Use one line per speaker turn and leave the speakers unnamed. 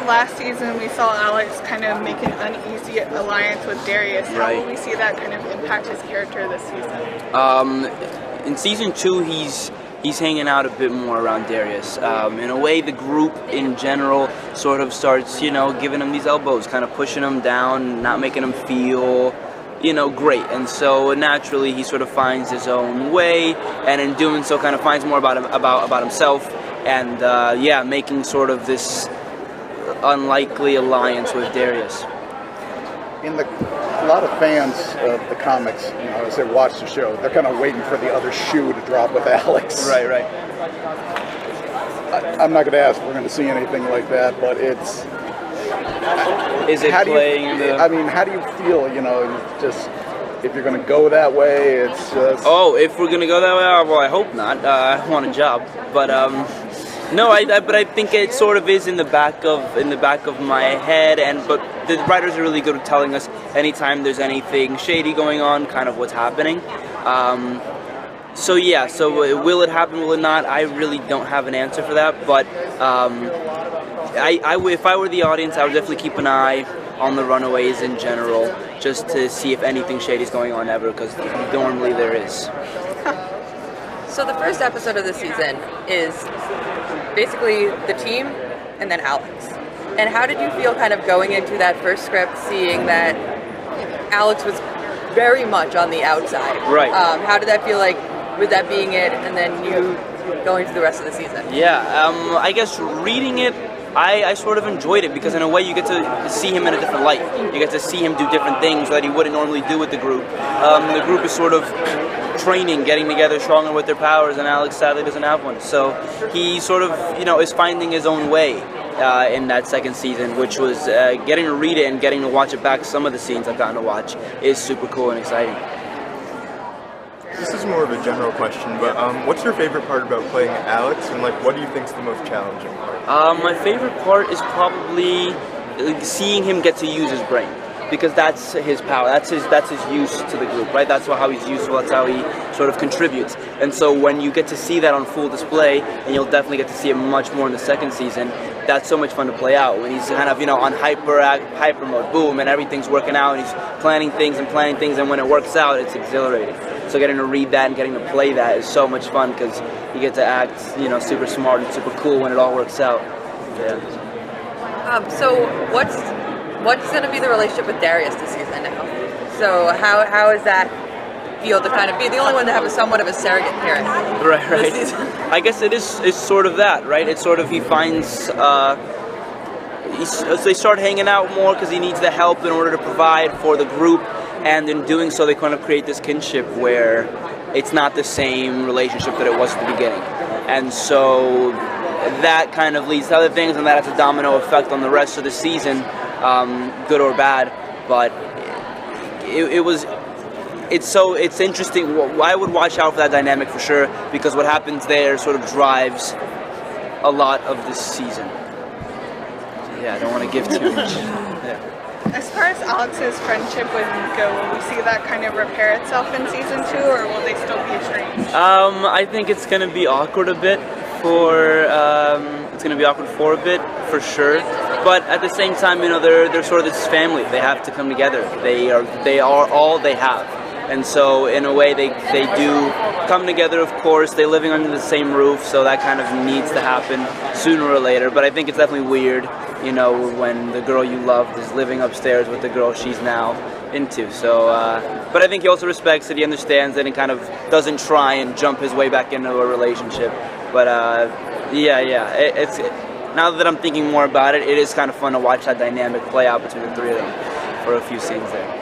last season we saw Alex kind of make an uneasy alliance with Darius. How will we see that kind of impact his character this season?
In season 2, he's hanging out a bit more around Darius. In a way, the group in general sort of starts, giving him these elbows, kind of pushing him down, not making him feel, great. And so naturally, he sort of finds his own way, and in doing so, kind of finds more about himself, and making sort of this unlikely alliance with Darius.
A lot of fans of the comics, as they watch the show, they're kind of waiting for the other shoe to drop with Alex.
Right.
I'm not going to ask if we're going to see anything like that, but it's...
Is it playing the...
I mean, how do you feel, just... If you're going to go that way, it's just...
Oh, if we're going to go that way? Well, I hope not. I want a job. But, no, but I think it sort of is in the back of my head, but the writers are really good at telling us anytime there's anything shady going on, kind of what's happening. So will it happen, will it not? I really don't have an answer for that, but if I were the audience, I would definitely keep an eye on the Runaways in general, just to see if anything shady is going on ever, because normally there is.
So the first episode of the season is basically the team and then Alex. And how did you feel kind of going into that first script, seeing that Alex was very much on the outside?
Right.
How did that feel like with that being it, and then you going through the rest of the season?
Yeah, I guess reading it, I sort of enjoyed it, because in a way you get to see him in a different light. You get to see him do different things that he wouldn't normally do with the group. The group is sort of training, getting together stronger with their powers, and Alex sadly doesn't have one. So he sort of, is finding his own way in that second season, which was getting to read it and getting to watch it back. Some of the scenes I've gotten to watch is super cool and exciting.
This is more of a general question, but what's your favorite part about playing Alex, and what do you think is the most challenging part?
My favorite part is probably seeing him get to use his brain, because that's his power, that's his use to the group, right? That's how he's useful, that's how he sort of contributes. And so when you get to see that on full display, and you'll definitely get to see it much more in the second season, that's so much fun to play out when he's kind of, on hyper mode, boom, and everything's working out, and he's planning things, and when it works out, it's exhilarating. So getting to read that and getting to play that is so much fun, because you get to act, super smart and super cool when it all works out. Yeah.
So what's going to be the relationship with Darius this season now? So how is that feel to kind of be the only one to have somewhat of a surrogate parent?
Right. I guess it's sort of that, right? It's sort of he finds they start hanging out more because he needs the help in order to provide for the group, and in doing so they kind of create this kinship where it's not the same relationship that it was at the beginning. And so that kind of leads to other things, and that has a domino effect on the rest of the season, good or bad. But it's interesting. I would watch out for that dynamic for sure, because what happens there sort of drives a lot of this season. Yeah, I don't want to give too much. Yeah.
As far as Alex's friendship with Nico, will we see that kind of repair itself in season 2, or will they still be estranged?
I think it's going to be awkward a bit for a bit, for sure. But at the same time, they're sort of this family. They have to come together. They are all they have. And so in a way they do come together, of course. They're living under the same roof, so that kind of needs to happen sooner or later. But I think it's definitely weird, when the girl you loved is living upstairs with the girl she's now into. So, but I think he also respects it, he understands it, and kind of doesn't try and jump his way back into a relationship. But it's now that I'm thinking more about it, it is kind of fun to watch that dynamic play out between the three of them for a few scenes there.